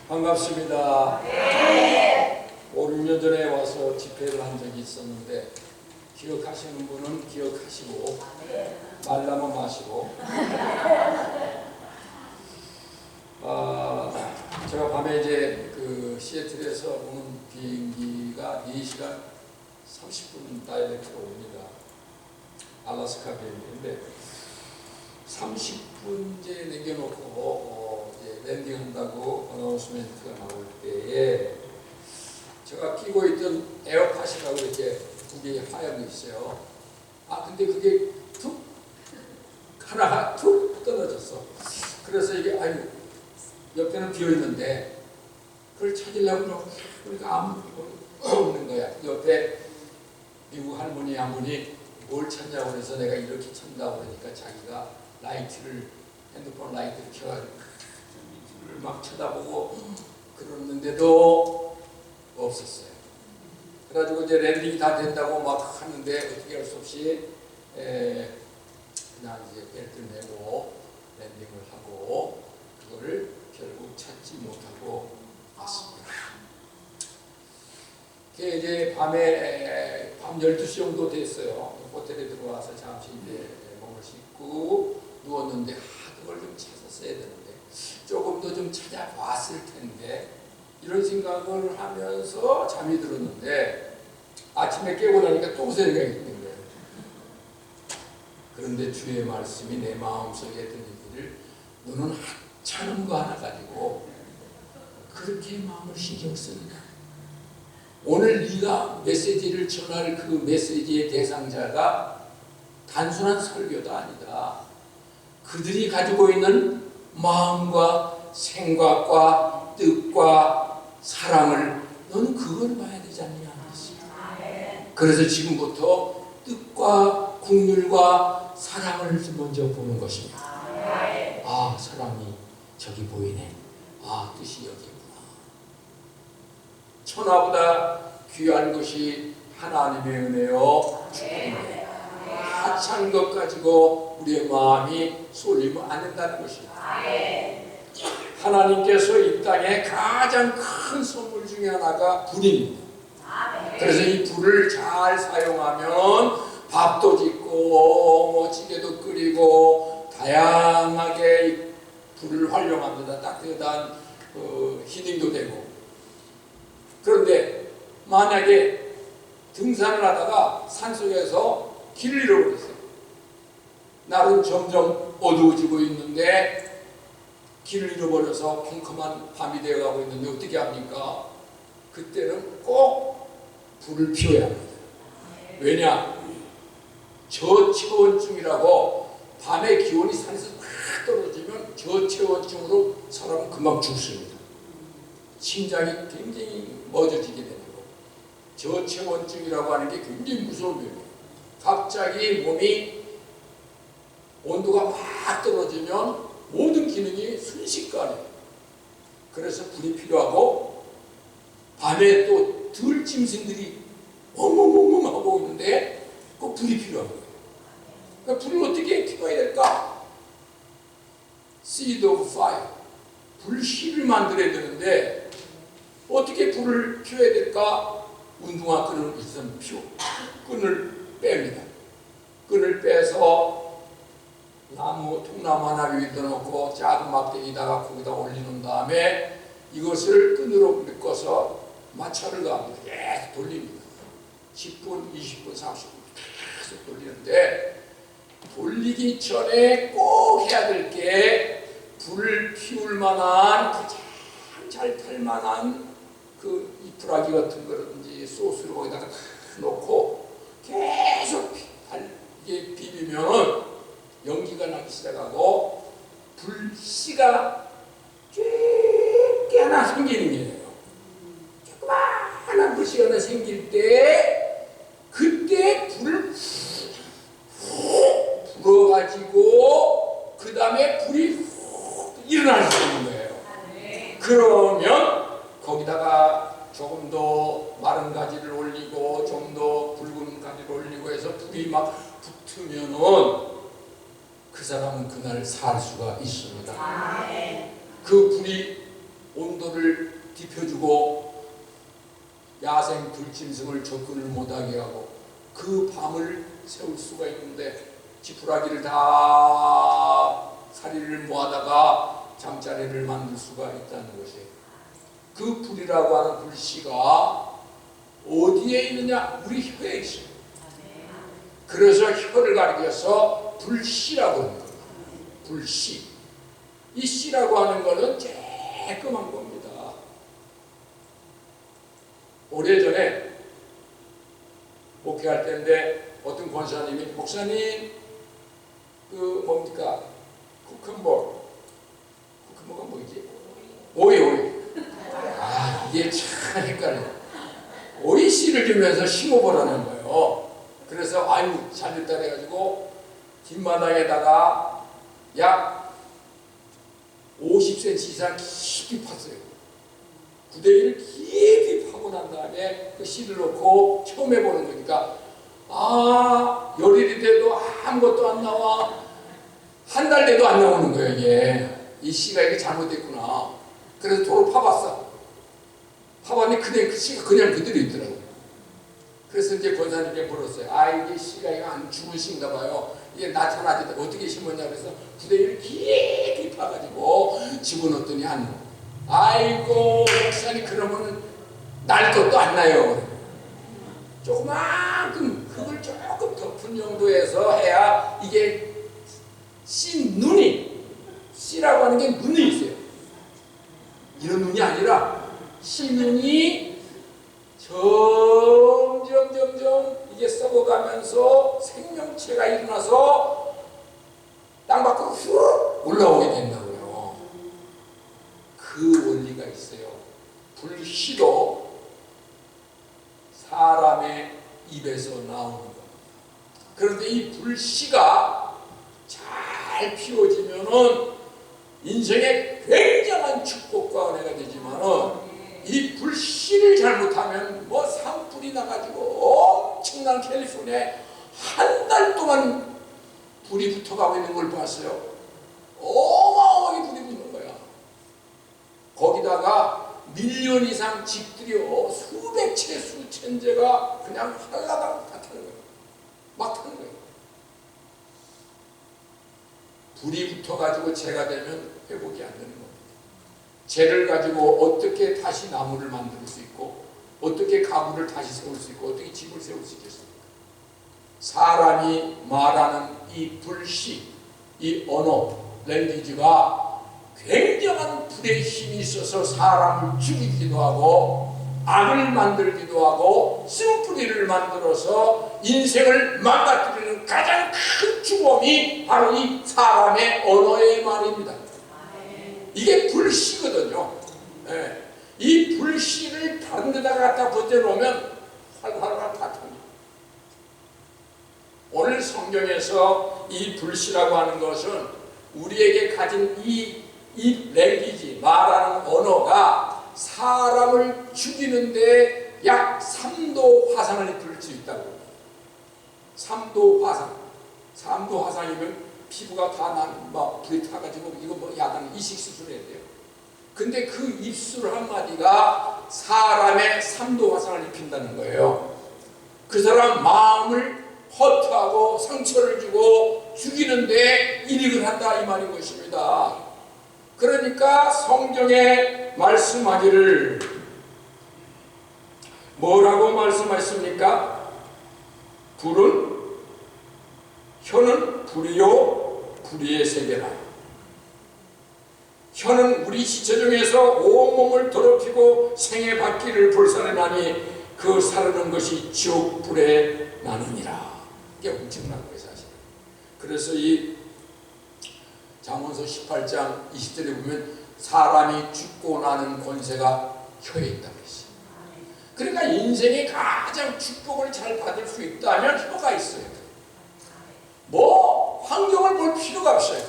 반갑습니다. 네. 5, 6년 전에 와서 집회를 한 적이 있었는데 기억하시는 분은 기억하시고 말라면 마시고 제가 밤에 이제 그 시애틀에서 오는 비행기가 4시간 30분 다이렉트로 옵니다. 알래스카 비행기인데 30분 이제 남겨놓고 이제 랜딩한다고 어나운스멘트가 나올 때에 제가 끼고 있던 에어팟이라고 이렇게 그게 하얀 거 있어요. 근데 그게 툭 하나 툭 떨어졌어. 그래서 이게 옆에는 비어 있는데 그걸 찾으려고 그러니까 아무도 없는 거야. 옆에 미국 할머니 한 분이 뭘 찾냐고 그래서 내가 이렇게 찾는다고 그러니까 자기가 핸드폰 라이트를 켜가지고 막 쳐다보고 그러는데도 없었어요. 그래가지고 이제 랜딩이 다 된다고 막 하는데 어떻게 할 수 없이 그냥 이제 벨트를 메고 랜딩을 하고 그거를 결국 찾지 못하고 왔습니다. 그게 이제 밤 12시 정도 됐어요. 호텔에 들어와서 잠시 이제 몸을 씻고 누웠는데 그걸 좀 찾았어야 되는데 조금 더 좀 찾아봤을 텐데 이런 생각을 하면서 잠이 들었는데 아침에 깨고 나니까 또 생각이 드는 거예요. 그런데 주의 말씀이 내 마음속에 들리기를 너는 하찮은 거 하나 가지고 그렇게 마음을 신경 쓰느냐. 오늘 네가 메시지를 전할 그 메시지의 대상자가 단순한 설교도 아니다. 그들이 가지고 있는 마음과 생각과 뜻과 사랑을 너는 그걸 봐야 되지 않느냐. 그래서 지금부터 뜻과 긍휼과 사랑을 먼저 보는 것입니다. 사랑이 저기 보이네. 뜻이 여기구나. 천하보다 귀한 것이 하나님의 은혜요 축복입니다. 하찮은 것 가지고 우리의 마음이 쏠리면 안 된다는 것입니다. 하나님께서 이 땅에 가장 큰 선물 중에 하나가 불입니다. 그래서 이 불을 잘 사용하면 밥도 짓고 찌개도 끓이고 다양하게 불을 활용합니다. 따뜻한 히팅도 되고. 그런데 만약에 등산을 하다가 산속에서 길을 잃어버렸어요. 날은 점점 어두워지고 있는데 길을 잃어버려서 컴컴한 밤이 되어가고 있는데 어떻게 합니까? 그때는 꼭 불을 피워야 합니다. 왜냐? 저체온증이라고 밤에 기온이 산에서 확 떨어지면 저체온증으로 사람은 금방 죽습니다. 심장이 굉장히 멎어지게 되는 거. 저체온증이라고 하는 게 굉장히 무서운 병이에요. 갑자기 몸이 온도가 막 떨어지면 모든 기능이 순식간에. 그래서 불이 필요하고 밤에 또 들짐승들이 멍멍멍멍 하고 있는데 꼭 불이 필요한 거예요. 그러니까 불을 어떻게 피워야 될까? Seed of fire. 불씨를 만들어야 되는데 어떻게 불을 피워야 될까? 운동화 끈을 있으면 끈을 뺍니다. 끈을 빼서 통나무 하나 위에 넣어놓고 작은 막대기다가 거기다 올리는 다음에 이것을 끈으로 묶어서 마찰을 가합니다. 계속 돌립니다. 10분, 20분, 30분 계속 돌리는데 돌리기 전에 꼭 해야 될 게 불을 피울 만한 가장 잘 탈 만한 그 이프라기 같은 거라든지 소스를 거기다가 다 넣고 계속 이게 비비면 연기가 나기 시작하고 불씨가 쬐게 하나 생기는 거예요. 조그마한 불씨가 하나 생길 때 그때 불을 훅 불어가지고 그 다음에 불이 훅 일어날 수 있는 거예요. 그러면 거기다가 조금 더 마른 가지를 올리고 좀 더 붉은 가지를 올리고 해서 불이 막 붙으면은 그 사람은 그날 살 수가 있습니다. 그 불이 온도 분노를 딥혀주고 야생 들짐승을 접근을 못하게 하고 그 밤을 세울 수가 있는데 지푸라기를 다 사리를 모아다가 잠자리를 만들 수가 있다는 것이에요. 그 불이라고 하는 불씨가 어디에 있느냐? 우리 혀에 있어요. 그래서 혀를 가리켜서 불씨라고 합니다. 불씨. 이 씨라고 하는 것은 쬐끔한 겁니다. 오래전에 목회할 때인데 어떤 권사님이 목사님 그 뭡니까? 쿠큰볼가 뭐지? 오이. 아, 이게 참 헷갈려. 오이 씨를 주면서 심어보라는 거예요. 그래서 아유 잘됐다 해가지고 뒷마당에다가 약 50cm 이상 깊이 팠어요. 9대1을 깊이 파고 난 다음에 그 씨를 넣고 처음 해보는 거니까 아 열일이 돼도 아무것도 안 나와. 한 달 돼도 안 나오는 거예요. 이게 이 씨가 이게 잘못됐구나. 그래서 도로 파봤어. 파봤는데 그냥 그 씨가 그냥 그대로 있더라고요. 그래서 이제 권사님께 물었어요. 아 이게 씨가 이거 안 죽은 씨인가 봐요. 이게 나타나지 어떻게 심었냐 그래서 9대1을 깊이 파가지고 집어넣었더니 안 나와. 아이고 목사님 그러면은 날 것도 안 나요. 조그만큼 흙을 조금 덮은 정도에서 해야 이게 씨 눈이 씨라고 하는 게 눈이 있어요. 이런 눈이 아니라 씨 눈이 점점 이게 썩어가면서 생명체가 일어나서 땅 밖으로 훅 올라오게 된다고요. 그 원리가 있어요. 불씨도 사람의 입에서 나오는 겁니다. 그런데 이 불씨가 잘 피워지면은 인생의 굉장한 축복과 은혜가 되지만은 이 불씨를 잘못하면 뭐 산불이 나가지고 엄청난 캘리포니아에 한 달 동안 불이 붙어가고 있는 걸 봤어요. 어마어마하게 불이 붙는 거야. 거기다가 1,000,000 이상 집들이요 수백 채 수천재가 그냥 한라당 다 타는 거예요. 막 타는 거예요. 불이 붙어가지고 재가 되면 회복이 안 되는 겁니다. 재를 가지고 어떻게 다시 나무를 만들 수 있고 어떻게 가구를 다시 세울 수 있고 어떻게 집을 세울 수 있겠습니까? 사람이 말하는 이 불씨, 이 언어, 랭귀지가 굉장한 불의 힘이 있어서 사람을 죽이기도 하고 악을 만들기도 하고 쓴뿌리를 만들어서 인생을 망가뜨리는 가장 큰 주범이 바로 이 사람의 언어의 말입니다. 이게 불씨거든요. 네. 이 불씨를 다른 데다가 갖다 던져놓으면 활활활 다 탑니다. 오늘 성경에서 이 불씨라고 하는 것은 우리에게 가진 이 랭귀지, 말하는 언어가 사람을 죽이는데 약 3도 화상을 입힐 수 있다고. 3도 화상. 3도 화상이면 피부가 다 막 불이 타가지고 이거 뭐 야당 이식 수술해야 돼요. 근데 그 입술 한마디가 사람의 3도 화상을 입힌다는 거예요. 그 사람 마음을 허투하고 상처를 주고 죽이는데 일익을 한다 이 말인 것입니다. 그러니까 성경에 말씀하기를 뭐라고 말씀하십니까? 혀는 불이요 불의의 세계라. 혀는 우리 지체 중에서 온몸을 더럽히고 생의 바퀴를 불살해나니 그 사르는 것이 지옥불에 나느니라. 이게 엄청난 거예요 사실. 그래서 이 잠언서 18장 20절에 보면 사람이 죽고 나는 권세가 혀에 있다고 했어요. 그러니까 인생에 가장 축복을 잘 받을 수 있다면 혀가 있어요. 뭐 환경을 볼 필요가 없어요.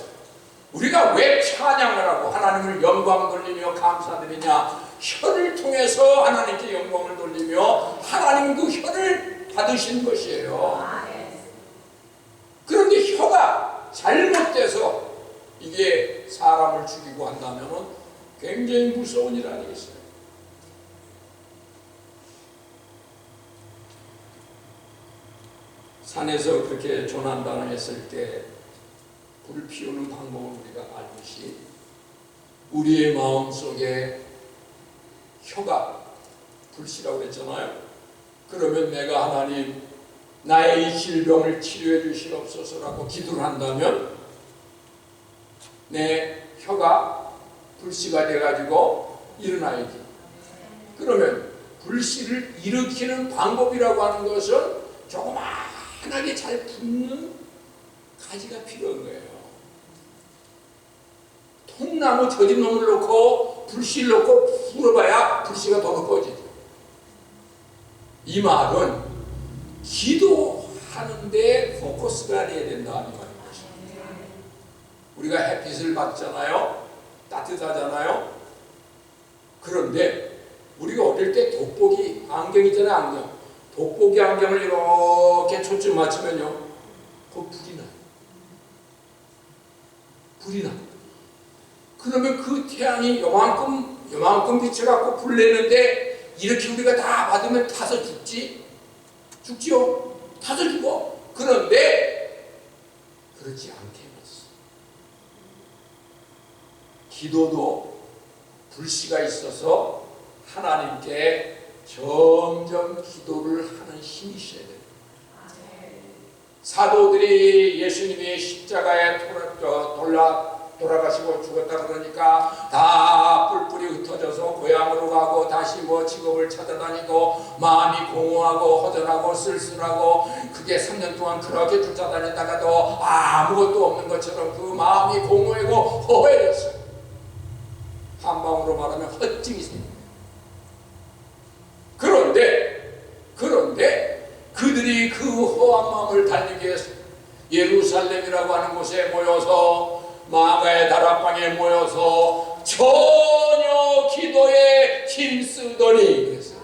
우리가 왜 찬양을 하고 하나님을 영광 돌리며 감사드리냐? 혀를 통해서 하나님께 영광을 돌리며 하나님 그 혀를 받으신 것이에요. 그런데 혀가 잘못돼서 이게 사람을 죽이고 한다면 굉장히 무서운 일 아니겠어요? 산에서 그렇게 조난당했을 때 불을 피우는 방법을 우리가 알듯이 우리의 마음속에 혀가 불씨라고 그랬잖아요. 그러면 내가 하나님 나의 이 질병을 치료해 주시옵소서라고 기도를 한다면 내 혀가 불씨가 돼가지고 일어나야지. 그러면 불씨를 일으키는 방법이라고 하는 것은 조그마하게 잘 붙는 가지가 필요한 거예요. 통나무 저집놈을 놓고 불씨를 놓고 불어봐야 불씨가 더 꺼지죠. 이 말은 기도하는데 포커스가 돼야 된다 이 말인 것입니다. 우리가 햇빛을 받잖아요. 따뜻하잖아요. 그런데 우리가 어릴 때 돋보기 안경 있잖아요. 안경. 돋보기 안경을 이렇게 초점 맞추면요, 그 불이 나요. 불이 나. 그러면 그 태양이 요만큼 비춰갖고 불 내는데 이렇게 우리가 다 받으면 타서 죽지요? 타서 죽어. 그런데 그렇지 않게 해놨어. 기도도 불씨가 있어서 하나님께 점점 기도를 하는 힘이 있어야 돼요. 사도들이 예수님이 십자가에 돌아가시고 죽었다 그러니까 다 뿔뿔이 흩어져서 고향으로 가고 다시 직업을 찾아다니고 마음이 공허하고 허전하고 쓸쓸하고 그게 3년 동안 그렇게 쫓아다녔다가도 아무것도 없는 것처럼 그 마음이 공허하고 허해졌어요. 한방으로 말하면 허증이 생깁니다. 그런데 그들이 그 허한 마음을 달리기 위해서 예루살렘이라고 하는 곳에 모여서 마가의 다락방에 모여서 전혀 기도에 힘쓰더니 그랬어요.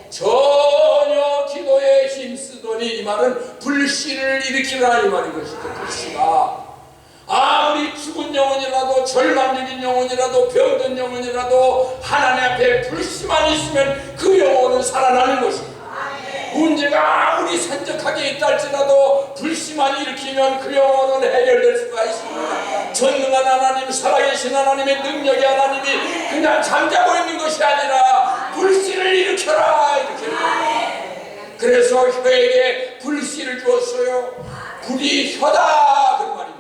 전혀 기도에 힘쓰더니 이 말은 불씨를 일으키라 이 말인 것이죠. 불씨가 아무리 죽은 영혼이라도 절망적인 영혼이라도 병든 영혼이라도 하나님 앞에 불씨만 있으면 그 영혼은 살아나는 것입니다. 문제가 아무리 산적하게 있다 할지라도 불씨만 일으키면 그 영혼은 해결될 수가 있습니다. 전능한 하나님, 살아계신 하나님의 능력의 하나님이 그냥 잠자고 있는 것이 아니라 불씨를 일으켜라 이렇게. 그래서 혀에게 불씨를 주었어요. 불이 혀다 그 말입니다.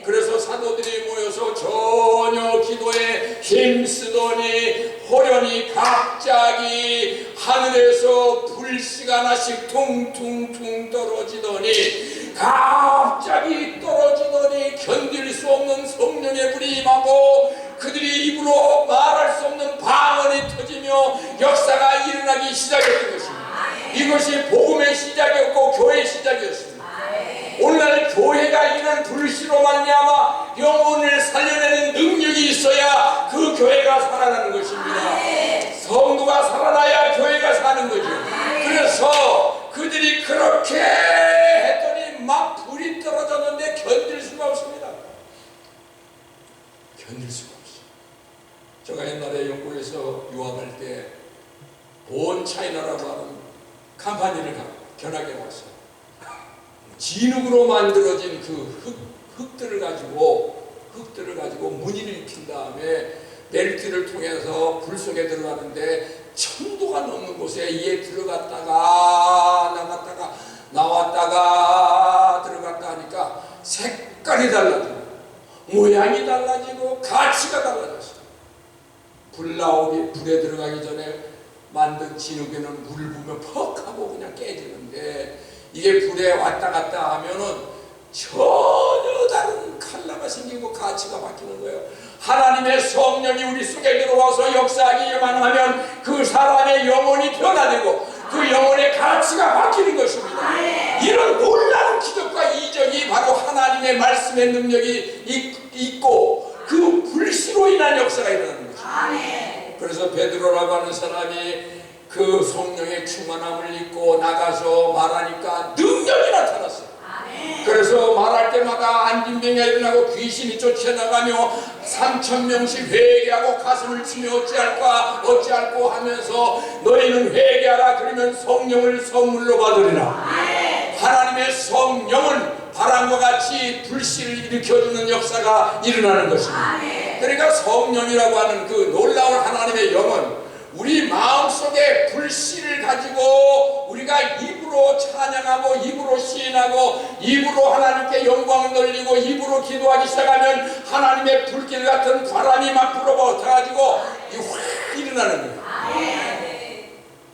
그래서 사도들이 모여서 전혀 기도에 힘쓰더니 호련히 갑자기 하늘에서 불씨가 하나씩 퉁퉁퉁 떨어지더니 갑자기 떨어지더니 견딜 수 없는 성령의 불이 임하고 그들이 입으로 말할 수 없는 방언이 터지며 역사가 일어나기 시작했던 것입니다. 이것이 복음의 시작이었고 교회의 시작이었습니다. 오늘날 교회가 이런 불씨로 말미암아 영혼을 살려내는 능력이 있어야 그 교회가 살아나는 것입니다. 성도가 살아나야 교회가 사는 거죠. 그래서 그들이 그렇게 했더니 막 불이 떨어졌는데 견딜 수가 없습니다. 견딜 수가 없어요. 제가 옛날에 영국에서 유학할 때 본 차이나라고 하는 컴퍼니를 견학해 왔어요. 진흙으로 만들어진 그 흙들을 가지고 무늬를 입힌 다음에 벨트를 통해서 불 속에 들어가는데 1000도가 넘는 곳에 이에 들어갔다가 나왔다가 들어갔다 하니까 색깔이 달라지고 모양이 달라지고 가치가 달라졌어요. 불에 들어가기 전에 만든 진흙에는 물을 부으면 퍽 하고 그냥 깨지는데 이게 불에 왔다 갔다 하면은 전혀 다른 컬러가 생기고 가치가 바뀌는 거예요. 하나님의 성령이 우리 속에 들어와서 역사하기만 하면 그 사람의 영혼이 변화되고 그 영혼의 가치가 바뀌는 것입니다. 이런 놀라운 기적과 이적이 바로 하나님의 말씀의 능력이 있고 그 불씨로 인한 역사가 일어나는 것입니다. 그래서 베드로라고 하는 사람이 그 성령의 충만함을 입고 나가서 말하니까 능력이 나타났어요. 그래서 말할 때마다 안진병이 일어나고 귀신이 쫓아나가며 3,000명씩 회개하고 가슴을 치며 어찌할꼬 하면서 너희는 회개하라. 그러면 성령을 선물로 받으리라. 하나님의 성령은 바람과 같이 불씨를 일으켜주는 역사가 일어나는 것입니다. 그러니까 성령이라고 하는 그 놀라운 하나님의 영은 우리 마음속에 불씨를 가지고 우리가 입으로 찬양하고 입으로 시인하고 입으로 하나님께 영광을 돌리고 입으로 기도하기 시작하면 하나님의 불길 같은 바람이 막 불어가지고 확 일어나는 거예요.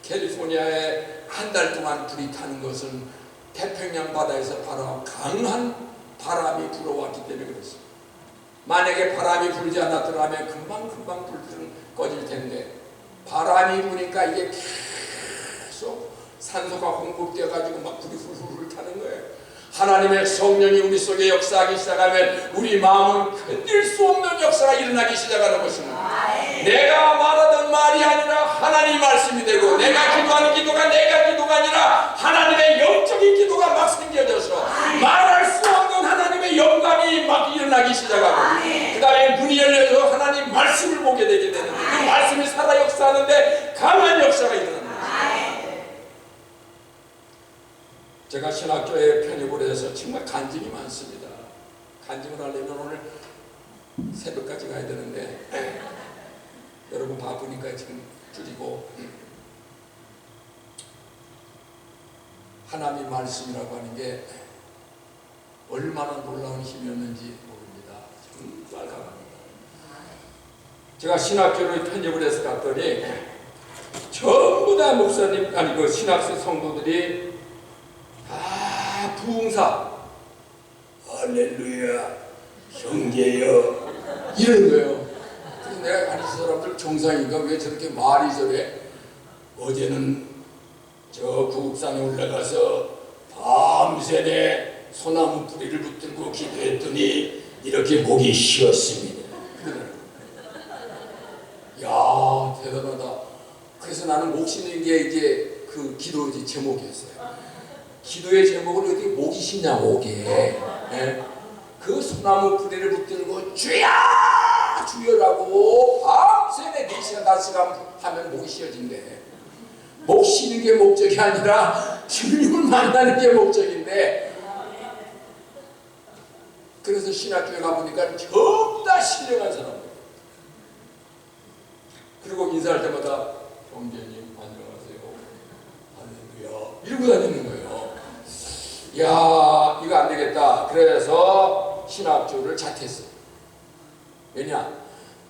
캘리포니아에 한 달 동안 불이 타는 것은 태평양 바다에서 바로 강한 바람이 불어왔기 때문에 그렇습니다. 만약에 바람이 불지 않았더라면 금방 불은 꺼질 텐데 바람이 부니까 이게 계속 산소가 공급되어 가지고 막 불이 훌훌 타는 거예요. 하나님의 성령이 우리 속에 역사하기 시작하면 우리 마음은 견딜 수 없는 역사가 일어나기 시작하는 것입니다. 내가 말하던 말이 아니라 하나님의 말씀이 되고 내가 기도하는 기도가 내가 기도가 아니라 하나님의 영적인 기도가 막 생겨져서 말할 수 없는 하나님의 영감이 막 일어나기 시작하고 그 다음에 문이 열려서 하나님 말씀을 보게 되게 되는데 그 말씀이 살아 역사하는데 강한 역사가 일어납니다. 제가 신학교에 편입을 해서 정말 간증이 많습니다. 간증을 하려면 오늘 새벽까지 가야 되는데 여러분 바쁘니까 지금 줄이고 하나님의 말씀이라고 하는 게 얼마나 놀라운 힘이었는지 모릅니다. 정말 강합니다. 제가 신학교를 편입을 해서 갔더니 전부 다 목사님 아니 그 신학생 성도들이 다 부흥사 할렐루야 형제여 이런 거예요. 그래서 내가 아니 저 사람들 정상인가 왜 저렇게 말이 저래. 어제는 저 구급산에 올라가서 밤새내 소나무 뿌리를 붙들고 기도했더니 이렇게 목이 쉬었습니다. 야 대단하다. 그래서 나는 목 쉬는 게 이제 그 기도 제목이었어요. 기도의 제목은 어디 목이 쉽냐 목에 네? 그 소나무 뿌리를 붙들고 주야 주여라고 밤새내 4시간 5시간 하면 목이 쉬어진대. 목 쉬는 게 목적이 아니라 주님을 만나는 게 목적인데 그래서 신학교에 가보니까 전부 다 신령한 사람들. 그리고 인사할 때마다 형제님 안녕하세요 할렐루야 이러고 다니는 거예요. 야 이거 안 되겠다. 그래서 신학교를 자퇴했어요. 왜냐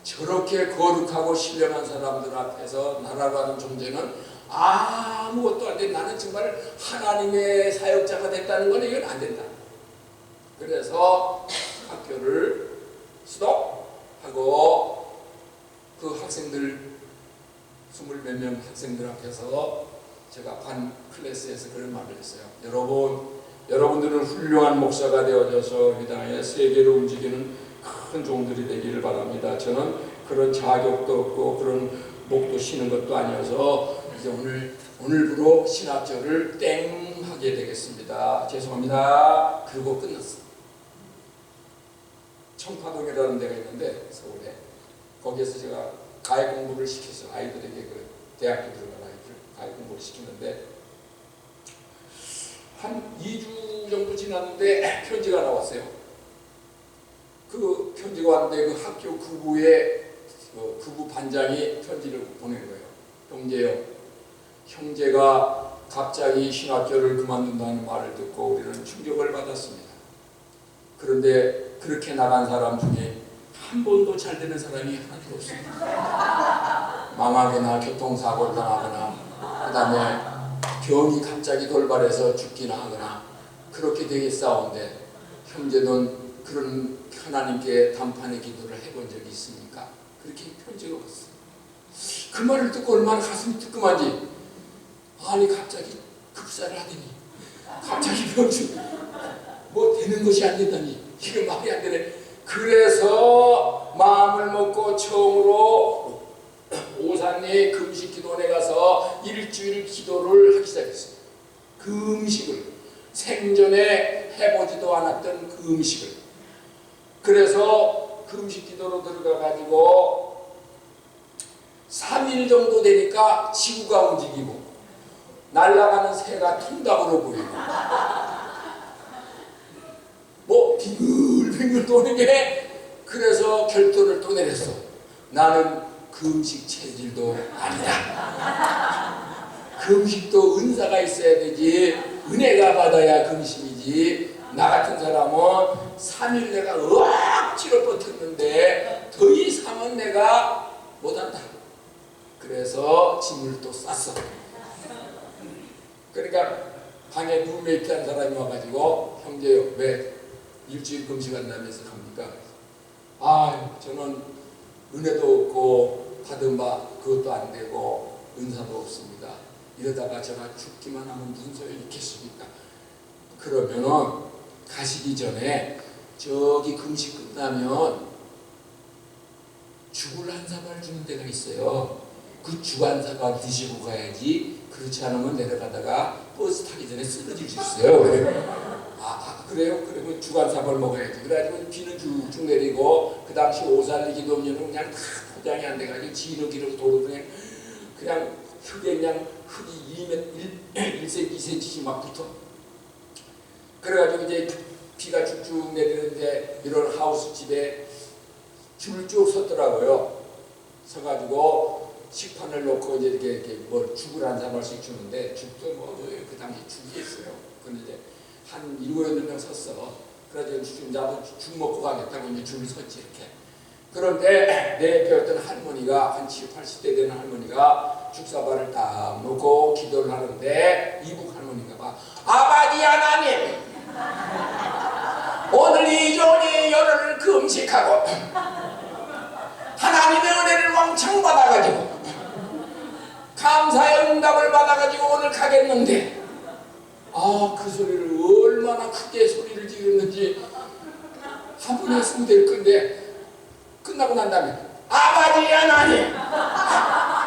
저렇게 거룩하고 신령한 사람들 앞에서 나라고 하는 존재는 아무것도 안 돼. 나는 정말 하나님의 사역자가 됐다는 건 이건 안 된다. 그래서 학교를 스톱하고 그 학생들 20몇 명 학생들 앞에서 제가 반 클래스에서 그런 말을 했어요. 여러분들은 훌륭한 목사가 되어져서 이 땅에 세계를 움직이는 큰 종들이 되기를 바랍니다. 저는 그런 자격도 없고 그런 목도 쉬는 것도 아니어서 이제 오늘부로 신학교를 땡 하게 되겠습니다. 죄송합니다. 그리고 끝났어. 청파동이라는 데가 있는데 서울에 거기에서 제가 가해 공부를 시켰어요. 아이들에게 그 대학교 들어간 아이들 가해 공부를 시키는데 한 2주 정도 지났는데 편지가 나왔어요. 그 편지가 왔는데 그 학교 극우의 극우 반장이 편지를 보낸 거예요. 형제요, 형제가 갑자기 신학교를 그만둔다는 말을 듣고 우리는 충격을 받았습니다. 그런데 그렇게 나간 사람 중에 한 번도 잘 되는 사람이 하나도 없습니다. 망하거나 교통사고를 당하거나 그 다음에 병이 갑자기 돌발해서 죽기나 하거나 그렇게 되겠사온데 형제는 그런 하나님께 단판의 기도를 해본 적이 있습니까? 그렇게 편지가 왔어요. 그 말을 듣고 얼마나 가슴이 뜨끔한지. 아니 갑자기 급사를 하더니 갑자기 병이 뭐 되는 것이 안 된다니 이게 말이 안 되네. 그래서 마음을 먹고 처음으로 오산리 금식기도원에 가서 일주일 기도를 하기 시작했어요. 금식을 생전에 해보지도 않았던 그 음식을, 그래서 그 음식 기도로 들어가가지고 3일 정도 되니까 지구가 움직이고 날아가는 새가 통닭으로 보이고 뭐 빙글빙글 도는 게, 그래서 결론을 또 내렸어. 나는 그 음식 체질도 아니다. 그 음식도 은사가 있어야 되지, 은혜가 받아야 그 음식이지. 나 같은 사람은 3일 내가 억지로 버텼는데 더 이상은 내가 못한다. 그래서 짐을 또 쌌어. 그러니까 방에 룸메이트한 사람이 와가지고 형제요, 왜 일주일 금식한다면서 갑니까? 아, 저는 은혜도 없고 받은 바 그것도 안 되고 은사도 없습니다. 이러다가 제가 죽기만 하면 무슨 소용이 있겠습니까? 그러면은 가시기 전에 저기 금식 끝나면 죽을 한 사발 주는 데가 있어요. 그 죽 한 사발 드시고 가야지, 그렇지 않으면 내려가다가 버스 타기 전에 쓰러질 수 있어요. 그래요? 그리고 죽 한 사발 먹어야지. 그래가지고 비는 쭉쭉 내리고, 그 당시 오살리 기도원은 그냥 다 포장이 안 돼가지고 진흙이랑 도로 그냥 흙에 그냥 흙이 1cm, 2cm씩 막 붙어. 그래가지고 이제 비가 쭉쭉 내리는데 이런 하우스 집에 줄을 쭉 섰더라고요. 서가지고 식판을 놓고 이제 이렇게 뭐 죽을 한 사발씩 주는데, 죽도 뭐 그 당시 죽이 있어요. 근데 이제 한 7, 8명 섰어. 그래가지고 나도 죽 먹고 가겠다고 이제 줄을 섰지 이렇게. 그런데 내 옆에 어떤 할머니가, 한 70, 80대 되는 할머니가 죽사발을 딱 놓고 기도를 하는데, 이북 할머니가 막 아버지 하나님, 오늘 이 종이 열흘을 금식하고 하나님의 은혜를 왕창 받아가지고 감사의 응답을 받아가지고 오늘 가겠는데, 그 소리를 얼마나 크게 소리를 지르는지 한 번 했으면 될 건데, 끝나고 난 다음에 아버지 하나님,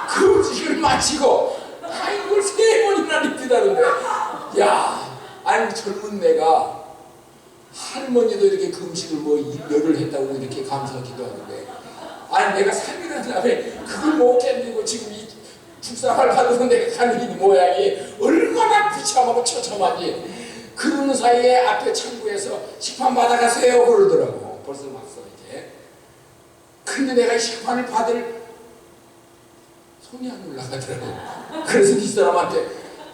금식을 마치고 이걸 3번이나 리피다는데, 야, 아니 젊은 내가 할머니도 이렇게 금식을 뭐 열을 했다고 이렇게 감사 기도하는데, 아니 내가 3일 한 다음에 그걸 못 견디고 지금 이 축사를 받으면 내가 가는 이 모양이 얼마나 비참하고 처참하지. 그러는 사이에 앞에 창구에서 식판 받아가세요 그러더라고. 벌써 왔어 이제. 근데 내가 식판을 받을 손이 안 올라가더라고. 그래서 이 사람한테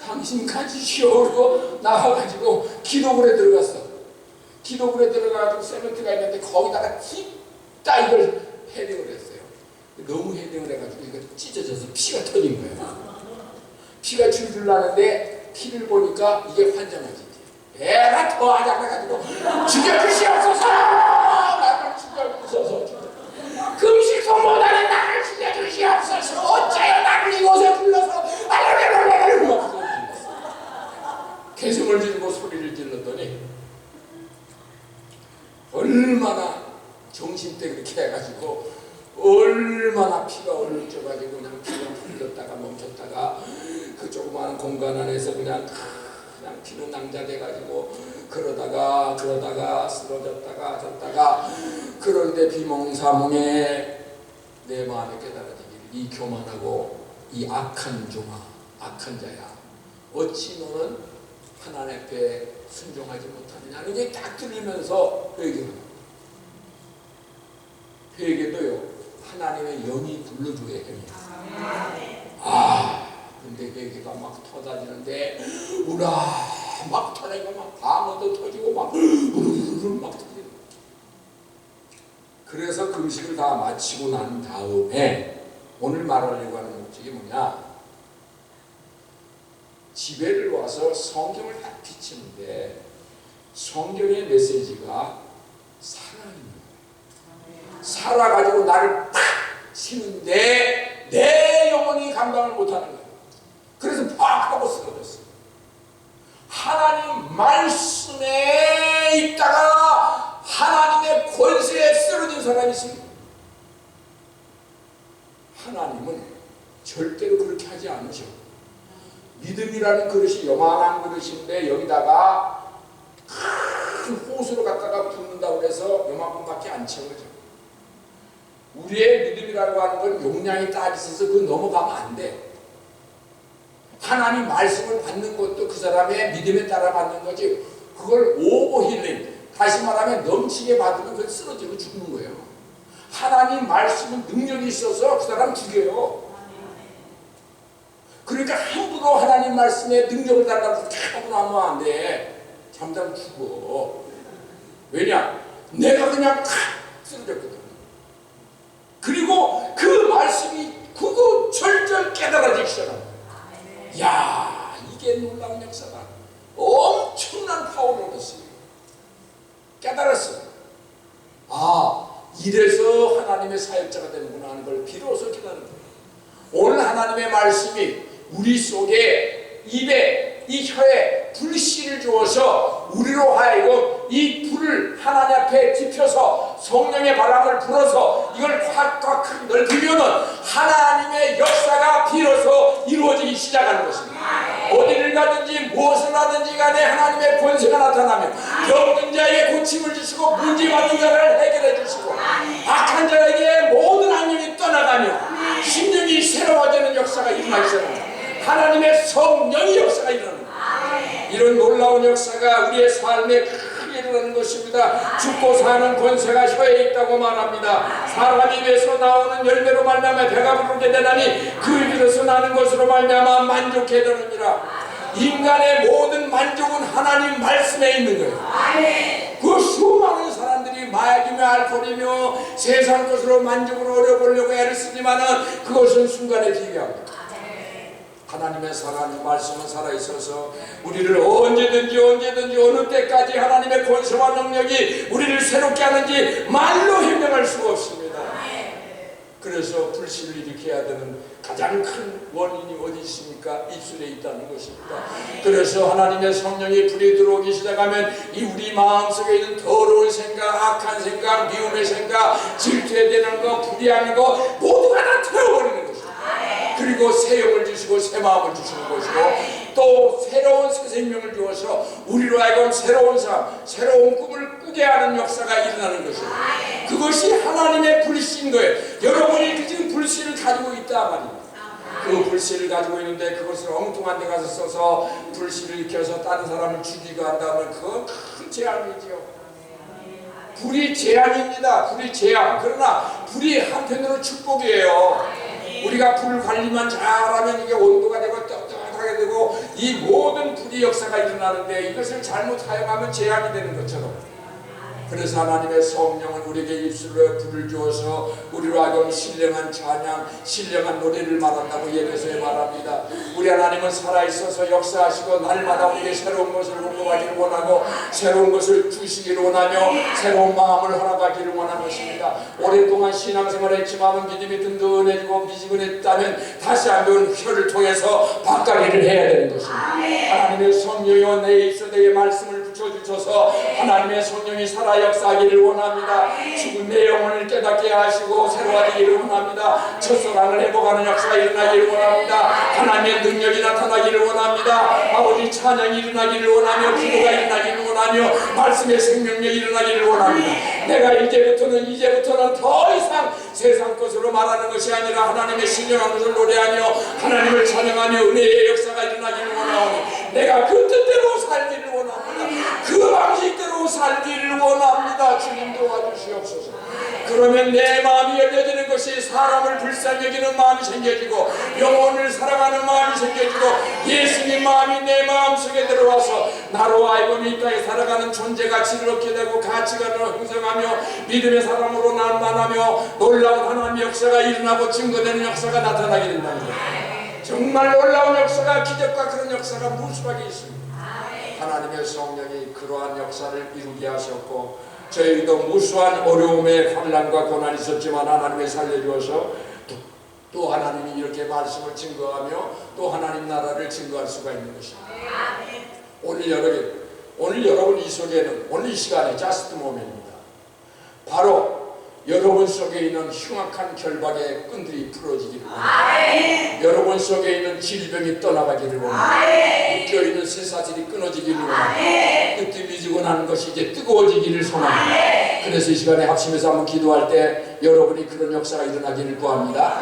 당신 가지시오 그러고 나와가지고 기도굴에 들어갔어. 기도굴에 들어가가지고 세멘트가 있는데 거기다가 깊다 이걸 헤딩을 했어요. 너무 헤딩을 해가지고 이거 찢어져서 피가 터진 거예요. 피가 줄줄 나는데 피를 보니까 이게 환장하지. 애가 더하자고 해가지고 죽여주시옵소서! 나를 죽여주소서. 금식도 못하는 나를 죽여주시옵소서. 어째요 나를 이곳에 불러서 알레레레레레 막 소리를 질렀어. 개성을 지르고 소리를 질렀더니 얼마나 정신때 그렇게 해가지고 얼마나 피가 얼룩져가지고 그냥 피가 풀렸다가 멈췄다가 그 조그마한 공간 안에서 그냥 피는 낭자돼가지고 그러다가 쓰러졌다가 졌다가, 그런데 비몽사몽에 내 마음에 깨달아지기를, 이 교만하고 이 악한 종아, 악한 자야, 어찌 너는 하나님 앞에 순종하지 못하느냐는 게 딱 들리면서 회개도요 하나님의 영이 불러줘야 합니다. 근데 회개가 막 터다지는데 우라 막 터지고 막 방어도 터지고 막 우르르르 막 터지고. 그래서 금식을 다 마치고 난 다음에 오늘 말하려고 하는 목적이 뭐냐, 집에를 와서 성경을 딱 비치는데 성경의 메시지가 살아있는 거예요. 살아가지고 나를 팍 치는데 내 영혼이 감당을 못하는 거예요. 그래서 팍 하고 쓰러졌어요. 하나님 말씀에 있다가 하나님의 권세에 쓰러진 사람이 있습니다. 하나님은 절대로 그렇게 하지 않으셔. 믿음이라는 그릇이 요만한 그릇인데 여기다가 솥으로 갖다가 붓는다고 해서 요만큼밖에 안 채워져. 우리의 믿음이라고 하는 건 용량이 딱 있어서 그 넘어가면 안 돼. 하나님 말씀을 받는 것도 그 사람의 믿음에 따라 받는 거지. 그걸 오버힐링, 다시 말하면 넘치게 받으면 그건 쓰러지고 죽는 거예요. 하나님 말씀은 능력이 있어서 그 사람 죽여요. 그러니까 함부로 하나님 말씀에 능력을 달라고 함부로 하면 안 돼. 잠잠 죽어. 왜냐? 내가 그냥 탁 쓰러졌거든. 그리고 그 말씀이 그거 절절 깨달아지기 시작합니다. 야, 이게 놀라운 역사다. 엄청난 파워를 얻었어요. 깨달았어요. 아, 이래서 하나님의 사역자가 되는구나 하는 걸 비로소 깨달은 거예요. 오늘 하나님의 말씀이 우리 속에 입에 이 혀에 불씨를 주어서 우리로 하여금 이 불을 하나님 앞에 지펴서 성령의 바람을 불어서 이걸 꽉꽉 넓히면은 하나님의 역사가 비로소 이루어지기 시작하는 것입니다. 어디를 가든지 무엇을 하든지 간에 하나님의 권세가 나타나며 병든 자에게 고침을 주시고 문제받은 자를 해결해 주시고 악한 자에게 모든 악령이 떠나가며 심령이 새로워지는 역사가 일어나기 시작합니다. 하나님의 성령의 역사가 일어납니다. 이런 놀라운 역사가 우리의 삶에 크게 일어나는 것입니다. 죽고 사는 권세가 혀에 있다고 말합니다. 사람 입에서 나오는 열매로 말미암아 배가 부르게 되나니 그 입에서 나는 것으로 말미암아 만족해 되느니라. 인간의 모든 만족은 하나님 말씀에 있는 거예요. 그 수많은 사람들이 마약이며 알코올이며 세상 것으로 만족을 얻어보려고 애를 쓰지만은 그것은 순간에 비교합니다. 하나님의 사랑 말씀은 살아있어서 우리를 언제든지 어느 때까지 하나님의 권세와 능력이 우리를 새롭게 하는지 말로 해명할 수가 없습니다. 그래서 불씨를 일으켜야 되는 가장 큰 원인이 어디 있습니까? 입술에 있다는 것입니다. 그래서 하나님의 성령이 불이 들어오기 시작하면 이 우리 마음속에 있는 더러운 생각, 악한 생각, 미움의 생각, 질투에 대한 거, 불의하는 거 모두가 다 태워버리는 것입니다. 그리고 새 영을 주시고 새 마음을 주시는 것이고 또 새로운 새 생명을 주어서 우리로 하여금 새로운 삶, 새로운 꿈을 꾸게 하는 역사가 일어나는 것이에요. 그것이 하나님의 불씨인 거예요. 여러분이 지금 불씨를 가지고 있다 말입니다. 그 불씨를 가지고 있는데 그것을 엉뚱한 데 가서 써서 불씨를 익혀서 다른 사람을 죽이고 한다면 그건 큰 재앙이죠. 불이 재앙입니다. 불이 재앙. 그러나 불이 한편으로 축복이에요. 우리가 불 관리만 잘하면 이게 온도가 되고 뜨뜻하게 되고 이 모든 불의 역사가 일어나는데 이것을 잘못 사용하면 재앙이 되는 것처럼 그래서 하나님의 성령은 우리에게 입술로 불을 주어서 우리로 하여금 신령한 찬양, 신령한 노래를 말한다고 예배소에 말합니다. 우리 하나님은 살아있어서 역사하시고 날마다 우리에게 새로운 것을 공급하기를 원하고 새로운 것을 주시기를 원하며 새로운 마음을 허락하기를 원하는 것입니다. 오랫동안 신앙생활을 했지만 믿음이 든든해지고 미지근했다면 다시 한번 혀를 통해서 바꿔기를 해야 되는 것입니다. 하나님의 성령이여 내 입술에 내 말씀을 붙여주셔서 하나님의 성령이 살아 역사하기를 원합니다. 죽은 내 영혼을 깨닫게 하시고 새로워지기를 원합니다. 첫사랑을 회복하는 역사가 일어나기를 원합니다. 하나님의 능력이 나타나기를 원합니다. 아버지 찬양이 일어나기를 원하며 기도가 일어나기를 원하며 말씀의 생명력이 일어나기를 원합니다. 내가 이제부터는 더 이상 세상 것으로 말하는 것이 아니라 하나님의 신령한 것을 노래하며 하나님을 찬양하며 은혜의 역사가 일어나기를 원하오니 내가 그 뜻대로 살기를 원합니다. 그 방식대로 살기를 원합니다. 주님 도와주시옵소서. 그러면 내 마음이 열려지는 것이 사람을 불쌍히 여기는 마음이 생겨지고 영혼을 사랑하는 마음이 생겨지고 예수님 마음이 내 마음속에 들어와서 나로 하여금 이 땅에 살아가는 존재가 지혜롭게 되고 가치관을 형성하며 믿음의 사람으로 만나며 놀라운 하나님의 역사가 일어나고 증거되는 역사가 나타나게 된답니다. 정말 놀라운 역사가 기적과 그런 역사가 무수하게 있습니다. 하나님의 성령이 그러한 역사를 이루게 하셨고 저희도 무수한 어려움에 환난과 고난이 있었지만 하나님이 살려주어서 또 하나님이 이렇게 말씀을 증거하며 또 하나님 나라를 증거할 수가 있는 것입니다. 오늘 여러분 이 속에는 오늘 이 시간에 자스트 모멘입니다. 바로 여러분 속에 있는 흉악한 결박의 끈들이 풀어지기를 원합니다. 여러분 속에 있는 질병이 떠나가기를 원합니다. 묶여있는 쇠사슬이 끊어지기를 원합니다. 뜨뜻미지고 나는 것이 이제 뜨거워지기를 소망합니다. 그래서 이 시간에 합심해서 한번 기도할 때 여러분이 그런 역사가 일어나기를 구합니다.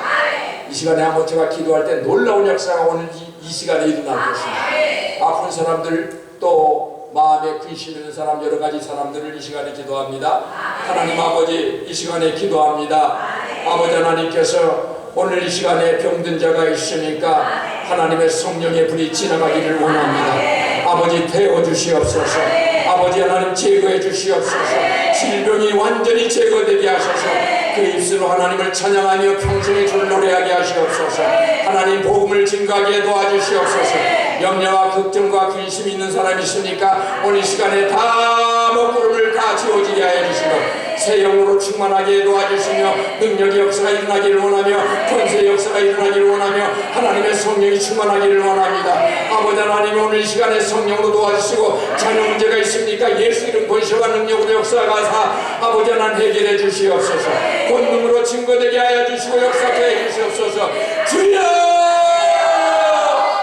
이 시간에 한번 제가 기도할 때 놀라운 역사가 오늘 이 시간에 일어날 것입니다. 아픈 사람들 또 마음에 근심 있는 사람 여러 가지 사람들을 이 시간에 기도합니다. 하나님 아버지 이 시간에 기도합니다. 아버지 하나님께서 오늘 이 시간에 병든 자가 있으니까 하나님의 성령의 불이 지나가기를 원합니다. 아버지 태워주시옵소서. 아버지 하나님 제거해 주시옵소서. 질병이 완전히 제거되게 하셔서 그 입술로 하나님을 찬양하며 평생에 주를 노래하게 하시옵소서. 하나님 복음을 증거하게 도와주시옵소서. 염려와 걱정과 근심이 있는 사람이 있으니까 오늘 이 시간에 다 먹구름을 다 지워지게 하여 주시고 새 영으로 충만하게 도와주시며 능력의 역사가 일어나기를 원하며 권세의 역사가 일어나기를 원하며 하나님의 성령이 충만하기를 원합니다. 아버지 하나님 오늘 이 시간에 성령으로 도와주시고 자녀 문제가 있습니까? 예수 이름 권세와 능력으로 역사가사 아버지 하나님 해결해 주시옵소서. 권능으로 증거되게 하여 주시고 역사케 해 주시옵소서. 주여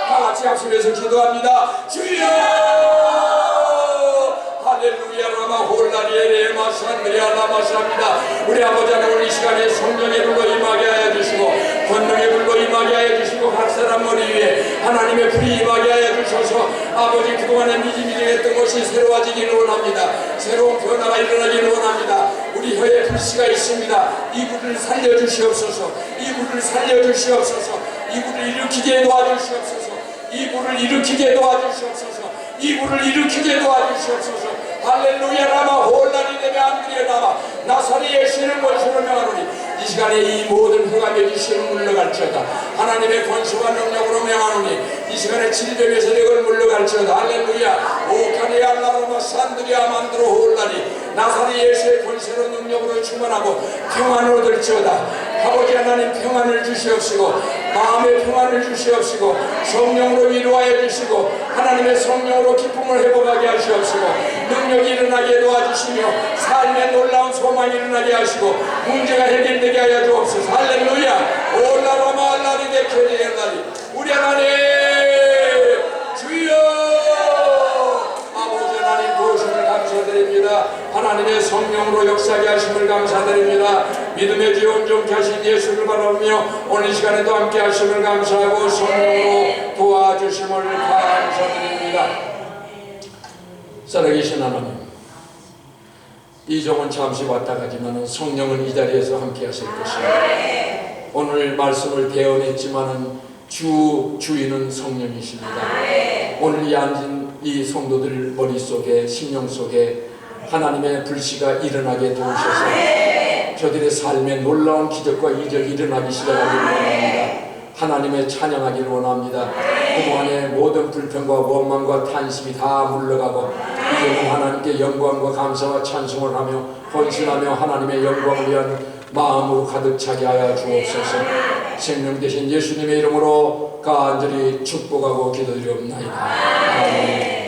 같이 합심해서 기도합니다. 주여 할렐루야 라마 홀라리에레 마산드리아 라마사입니다. 우리 아버지 하나님 오늘 이 시간에 성령의 불로 임하게 하여 주시고 권능의 불로 임하게 하여 주시고 각 사람 머리 위에 하나님의 불이 임하게 하여 주셔서 아버지 그동안에 미지미지했던 것이 새로워지기를 원합니다. 새로운 변화가 일어나기를 원합니다. 우리 혀에 불씨가 있습니다. 이 불을 살려주시옵소서. 이 불을 살려주시옵소서. 이 불을 일으키게 도와주시옵소서. 이 불을 일으키게 도와주시옵소서. 이 불을 일으키게 도와주시옵소서. 할렐루야 라마 홀라리 데베 안드리에 라마 나사리 예수는 권세로 명하노니 이 시간에 이 모든 흑암의 귀신을 물러갈지어다. 하나님의 권세와 능력으로 명하노니 이 시간에 질병의 세력을 물러갈지어다. 할렐루야 오카리아 라마 산드리아 만드로 홀라리 나사리 예수의 권세로 능력으로 충만하고 평안을 얻을지어다. 아버지 하나님 평안을 주시옵시고 마음의 평안을 주시옵시고 성령으로 위로하여 주시고 하나님의 성령으로 기쁨을 회복하게 하시옵시고 능력이 일어나게 도와주시며 삶의 놀라운 소망이 일어나게 하시고 문제가 해결되게 하여 주옵소서. 할렐루야 올라라마 알라리 데케리엘라리 우리 하나님 주여 아버지 하나님 도우심을 감사드립니다. 하나님의 성령으로 역사하게 하심을 감사드립니다. 믿음의 주여 온전케 하신 예수를 바라보며 오늘 이 시간에도 함께 하심을 감사하고 성령으로 도와주심을 감사드립니다. 살아계신 하나님 이 종은 잠시 왔다 가지만 성령은 이 자리에서 함께 하실 것입니다. 오늘 말씀을 대언했지만 주인은 성령이십니다. 오늘 이 앉은 이 성도들 머릿속에 심령 속에 하나님의 불씨가 일어나게 도우셔서 저들의 삶에 놀라운 기적과 이적이 일어나기 시작하기를 원합니다. 하나님의 찬양하기를 원합니다. 그동안의 모든 불평과 원망과 탄심이 다 물러가고 이제는 하나님께 영광과 감사와 찬송을 하며 헌신하며 하나님의 영광을 위한 마음으로 가득 차게 하여 주옵소서. 생명 되신 예수님의 이름으로 간절히 축복하고 기도드리옵나이다. 아멘.